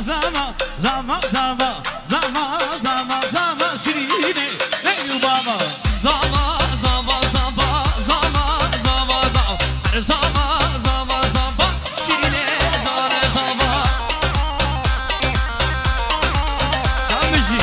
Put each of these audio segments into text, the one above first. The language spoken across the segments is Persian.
زما زما زما زما زما زما شیرینه ای بابا زما زما زما زما زما زما زما زما زما شیرینه داره زما همشی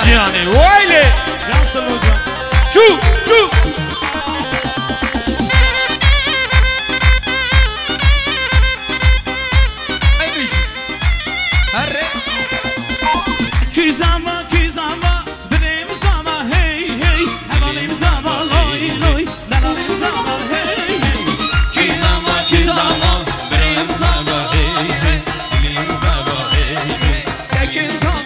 جاني ويلي يا سلوجة شوف شوف ايش هري كيزاما كيزاما بريم زاما هي هي هباليم زاما لوي لوي دلاليم زاما هي هي كيزاما كيزاما بريم زاما هي هي بريم زاما هي هي كيزاما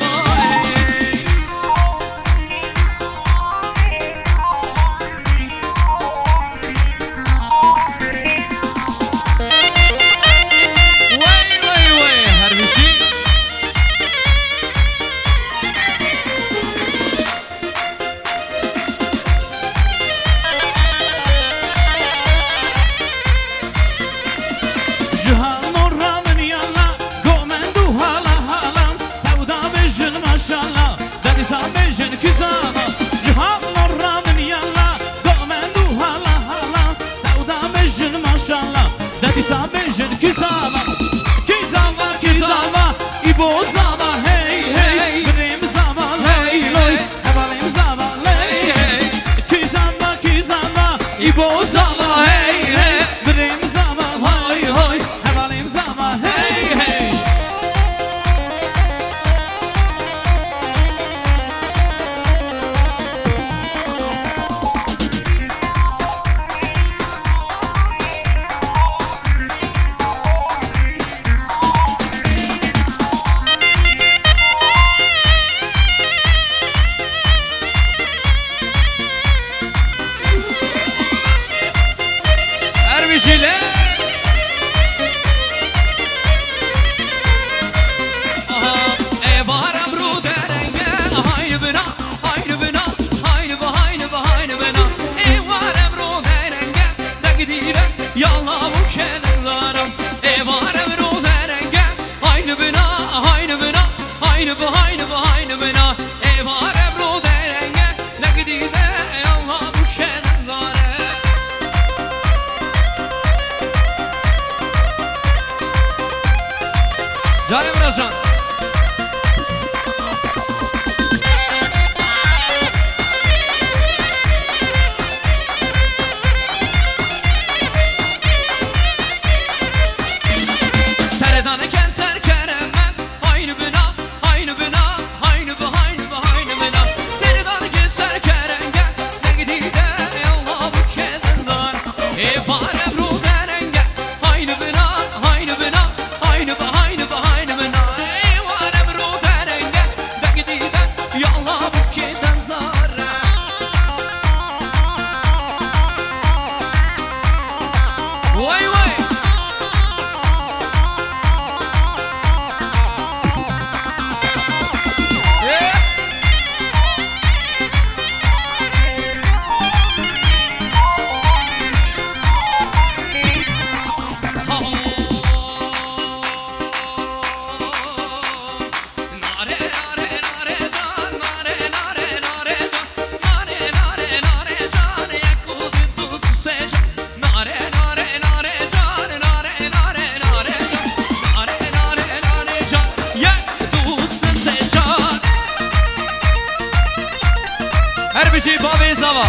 بشي بابي سوا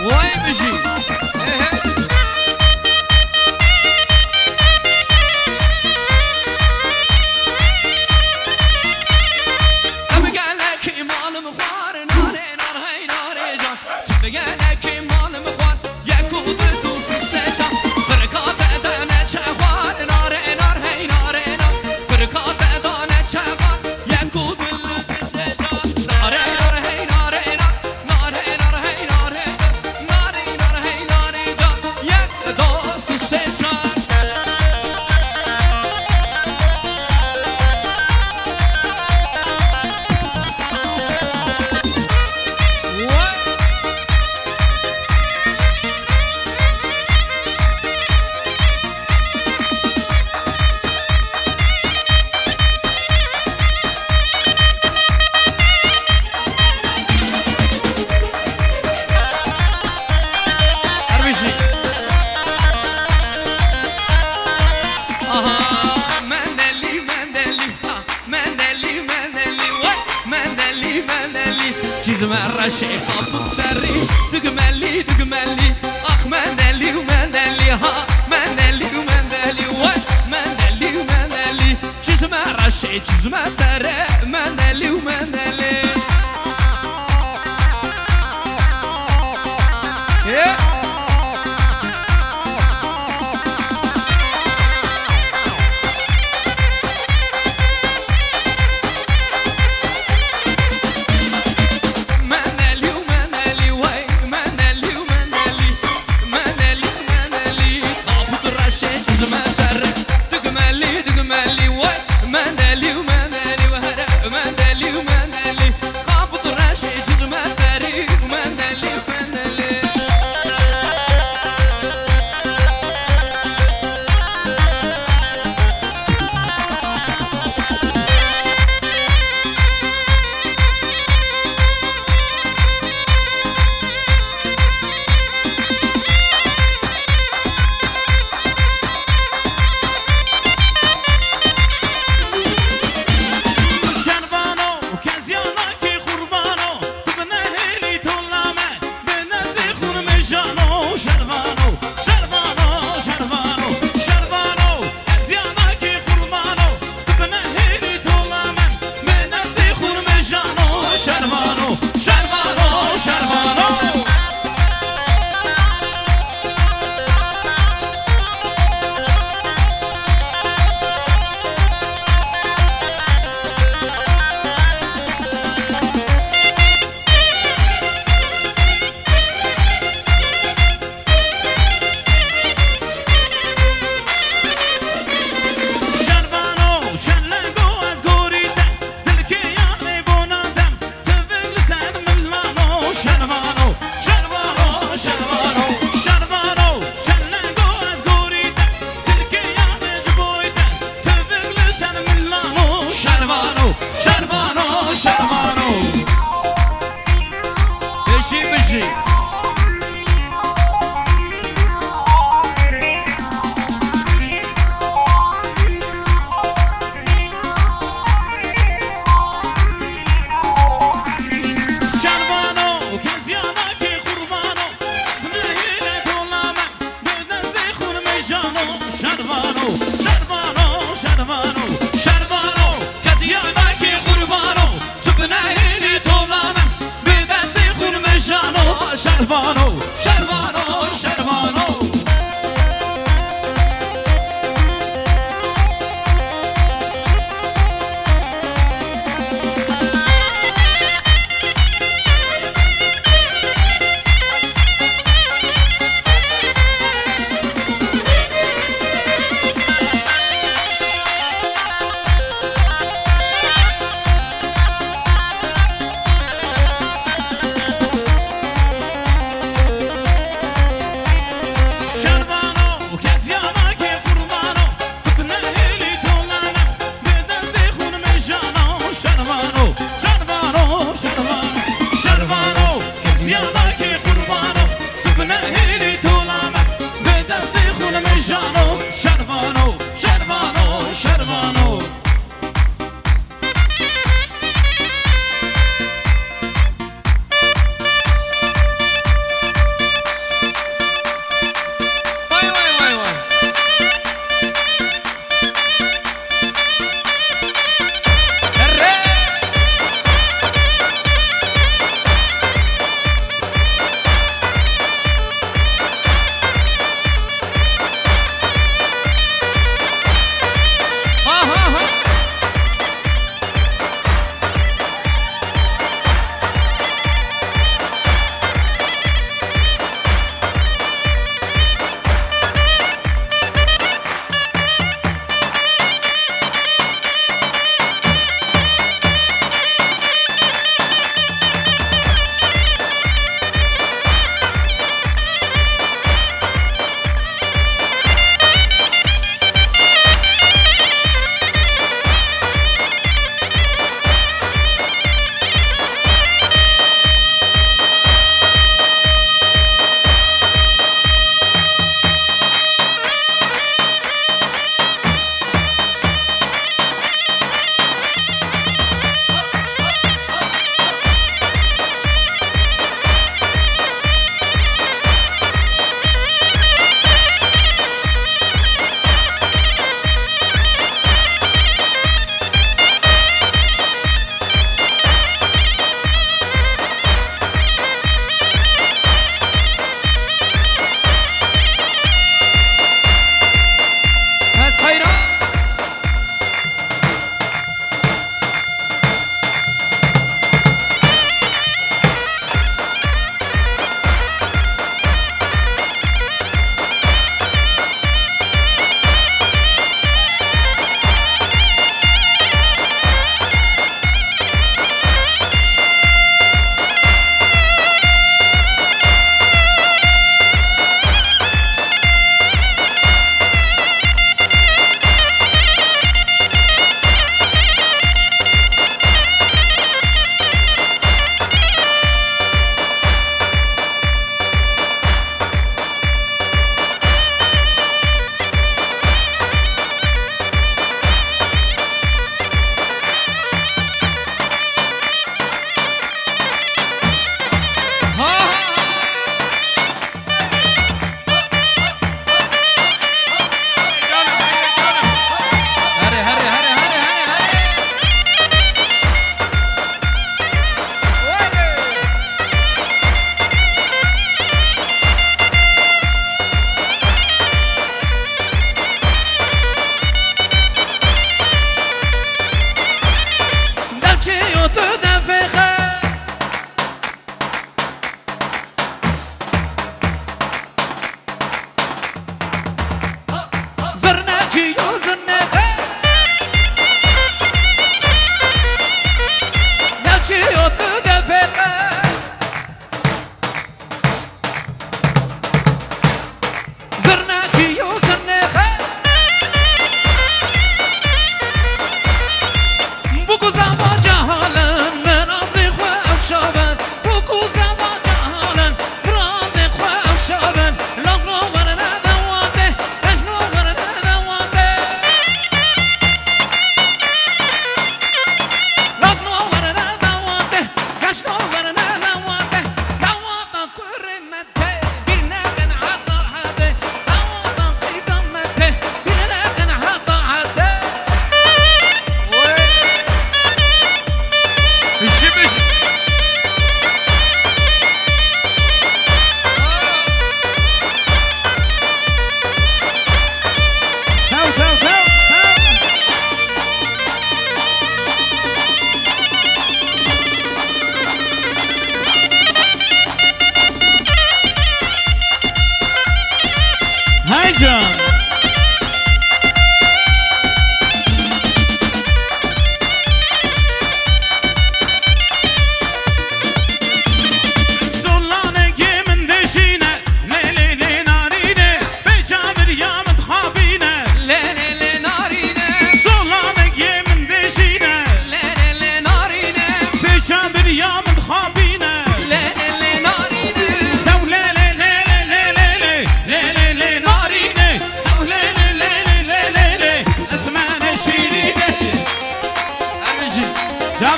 وين بشي جزم الرشي خافت سري دقملي دقملي اخ مندلي ومندلي ها مندلي ومندلي مندلي ومندلي جزم الرشي جزم سري مندلي ومندلي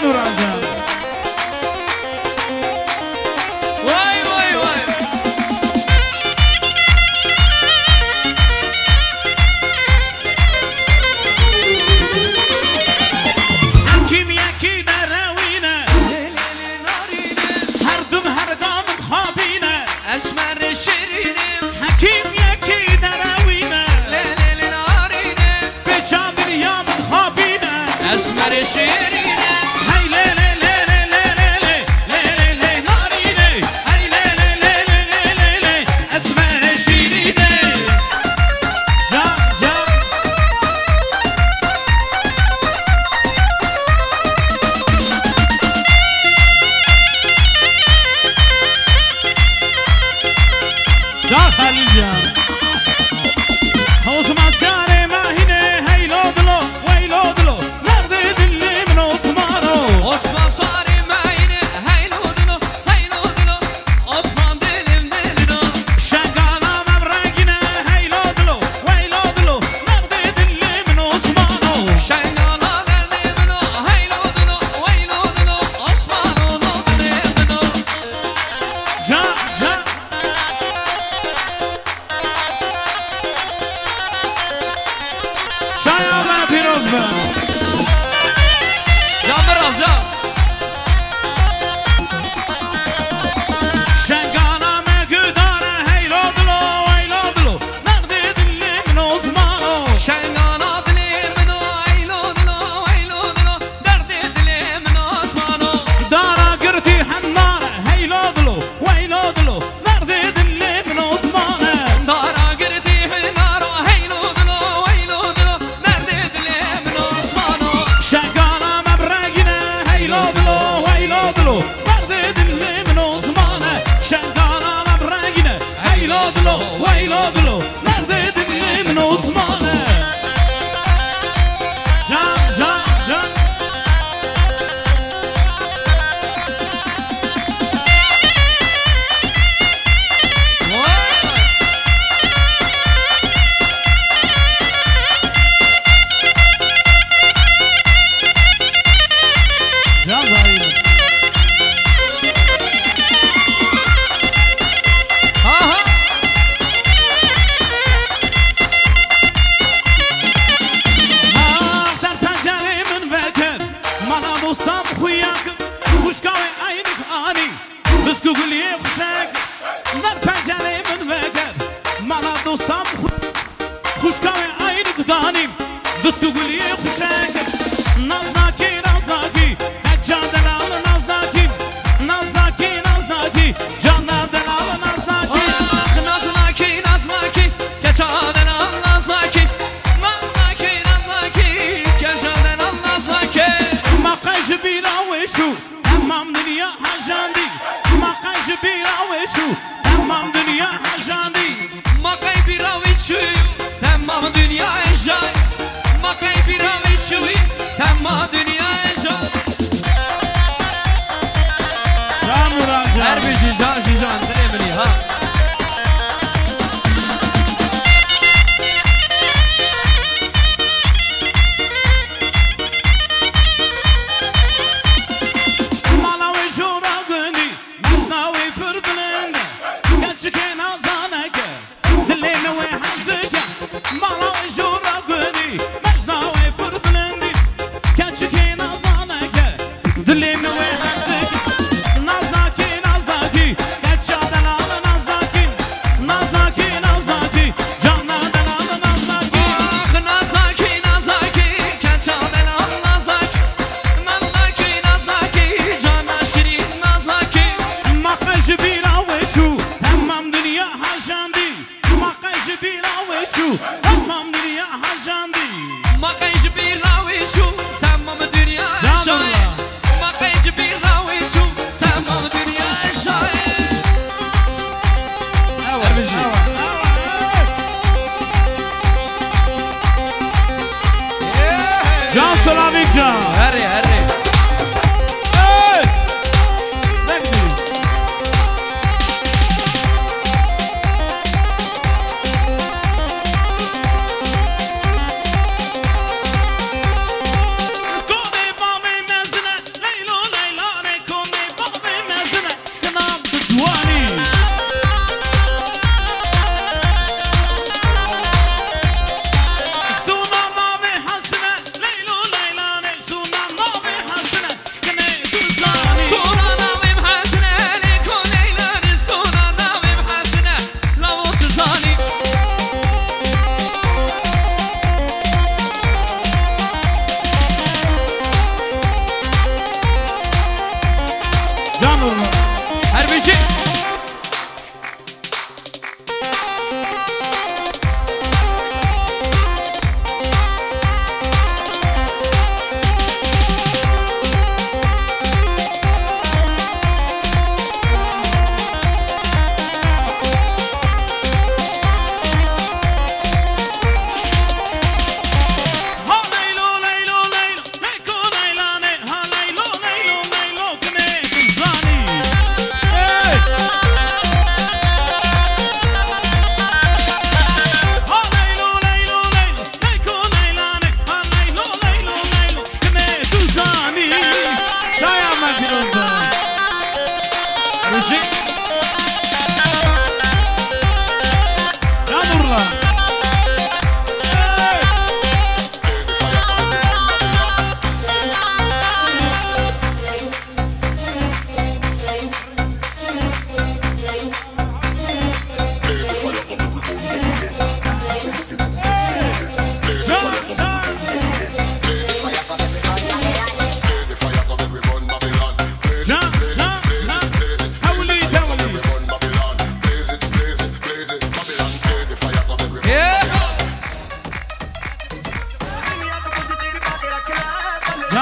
نوران جان وای وای وای حکیم یکی در روینه هر دم هر گام خوابینه اسمر شیرینه حکیم یکی در روینه به جام دنیا من خوابینه اسمر شیرینه هی لی لی لی لی لی لی لی لی نارینه هی لی لی لی لی لی لی اسمر شیرینه جان جان جان خلیل جان حوزم سیاره ماهینه هیلو دلو ویلو دلو نرد دلی من عثمانو عثمان سواری معینه هیلو دلو عثمان دلم دلو شنگالا مبرگینه هیلو دلو ویلو دلو نرد دلی من عثمانو شنگالا درده منو هیلو دلو عثمانو دلم دلو جان جان شایان پیروز به جان براز جان شنگالا مگداره هیلو دلو ویلو دلو نرد دلی من عثمانو شنگالا دلم منو هیلو دلو درد دلم منو عثمانو دارا گرتی حناره هیلو دلو ویلو دلو نرد دلی من عثمانه دارا گرتی هنارو هیلو دلو درد دلم منو عثمانو شنگالا مبرگینه هیلو دلو ویلو دلو نرد دلی من عثمانه شنگالا مبرگینه هیلو دلو ویلو دلو نرد دلی من عثمانه جان جان جان جان زهیر آها در پنجره من وکر مالا دوستم خویک خوشگاه عینک آنی بسکو گلی خوشک در پنجره من وکر مالا دوستم خوشگاه عینک دانیم بسکو گلی خوشک نازناکی جان دلال نازناکی جان دلال نازناکی نازناکی keçaden nازناکی keçaden nازناکی مقاش بیرا وشو تمام دنیا حجاندی مقاش بیرا وشو تمام دنیا حجاندی makay biraviçu tamam dünya eşay makay biraviçu tamam dünya eşay جان نوران جان her bir can dilemini ha مالاوی جورا گندی مجناوی پردلند گلچکه نازانکه دلی نوی حزدکه مالاوی جورا گندی مجناوی پردلندی گلچکه نازانکه دلی نوی حزدکه نازناکی گلچا دلال نازناکی جانا دلال نازناکی ah nازناکی keçaden nازناکی cana şirin nازناکی مقاش بیرا وشو تمام دنیا حجاندی مقاش بیرا وشو تمام دنیا حجاندی makayış bir raviçu tamam dünya eşay Canım. makayış bir raviçu tamam dünya eşay Can Solavik Can. Harry Hey! Bekleyin. Kone bami mezine, ley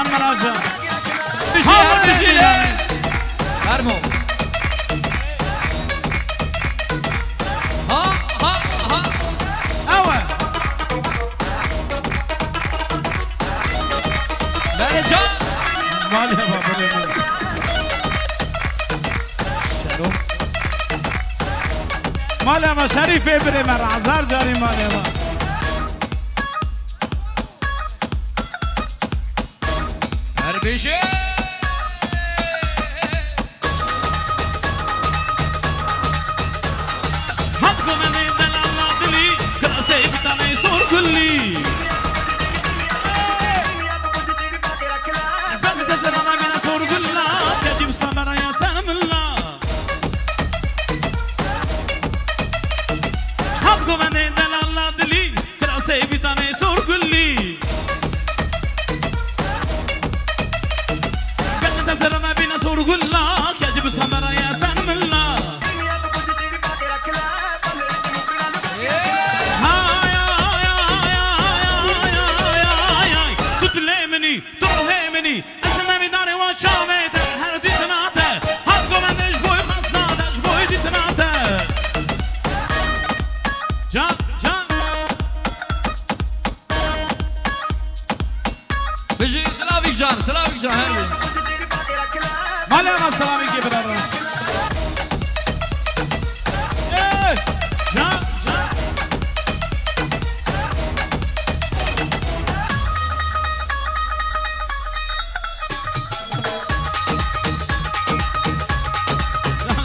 جان مراجع بشي فرمو ها اوه بله جان مالي بابا مالي ما شريف ابري مر عزار جاري مالي ما بشي هاتكم من دل الله دلي كراسي بتاني صور كلي بمتزر انا من صور كلها يجيب صبر يا سلام الله هاتكم من دل الله دلي كراسي بتاني صور كلي بمتزر انا من صور كلها يجيب صبر يا سلام الله بشي سلامك جان هربي مالا ما سلامي كي برارا ايه جان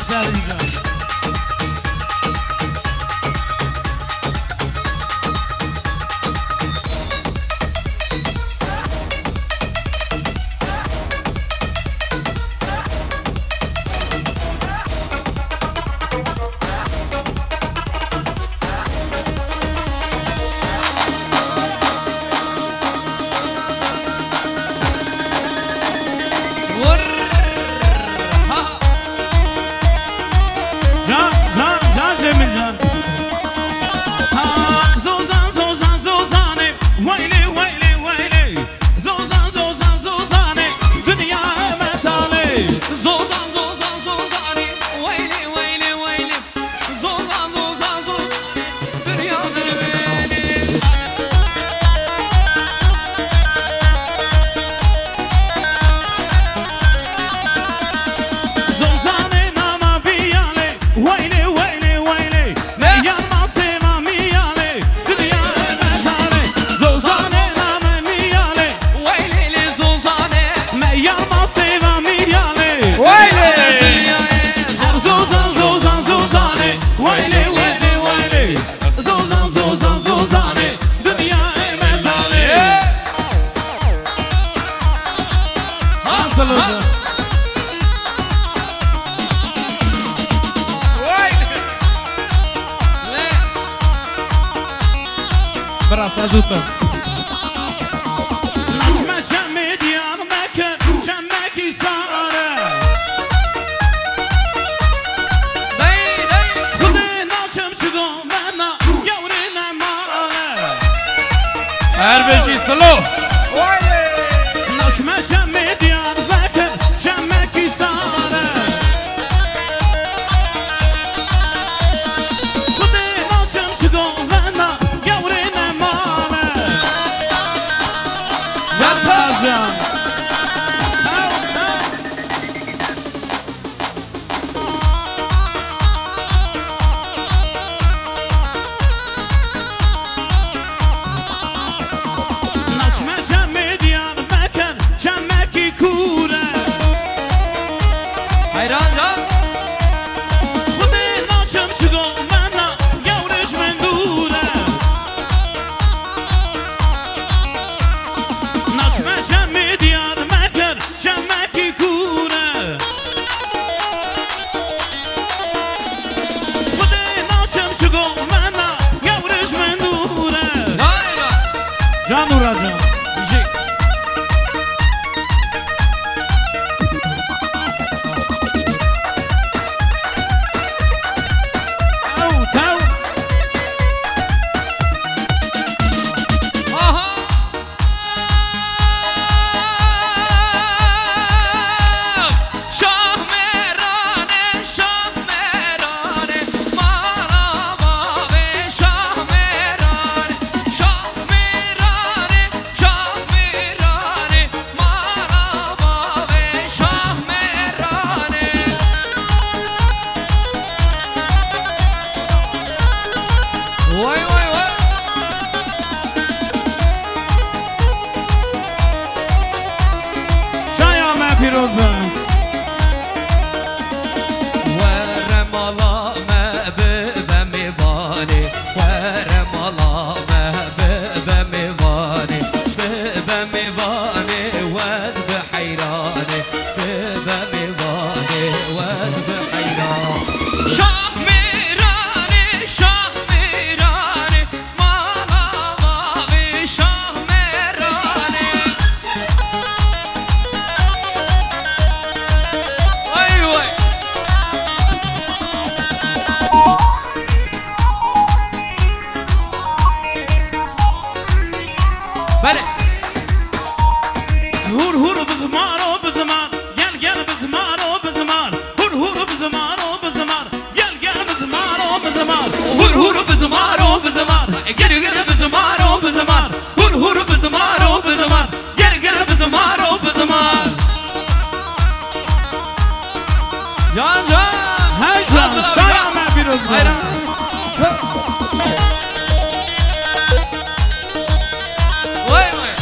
شاري جان براسا زوتا نجمة جمي ديار مكان جمكي سارة خدينا جمشقو منا يورينا مارة هربي سلو نجمة جمي ديار مكان جمكي سارة خدينا جمشقو منا يورينا پیروز بند ورمالا محبوب میوانی ورمالا محبوب میوانی بب میوانی وز بحیرانی بب میوانی وز بحیران شاه میرانی مالا ماوی شاه میرانی وای وای بله هور هور بزمان و بزمان گل گل بزمان و بزمان هور هور بزمان و بزمان گل گل بزمان و بزمان هور هور بزمان و بزمان گل گل بزمان و بزمان هور هور بزمان و بزمان گل گل بزمان و بزمان جان جان های جان شایم من پیروز بند وای وای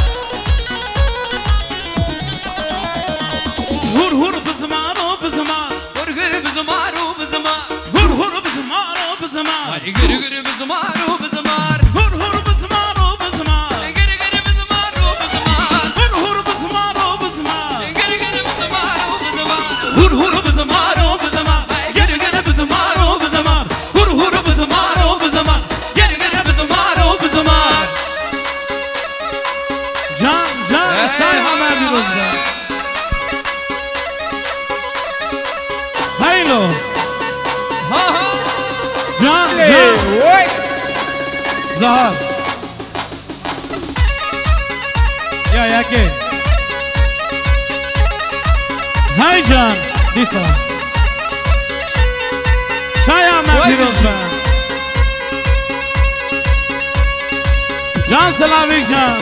هور هور بزمان و بزمان گرگر بزمار و بزمار هور هور بزمان و بزمان گرگر بزمار و بزمار هور هور بزمان و بزمان گرگر بزمار و بزمار هور هور بزمان و بزمان گرگر بزمار و بزمار هور هور بزمان و بزمان گل گل بزمان و بزمان هور هور بزمان و بزمان گل گل بزمان و بزمان جان جان شایم من پیروز بند هیلو ها ها جان جان زهر یا یکی های جان دیسا شایم من پیروز بند جان سلامی جان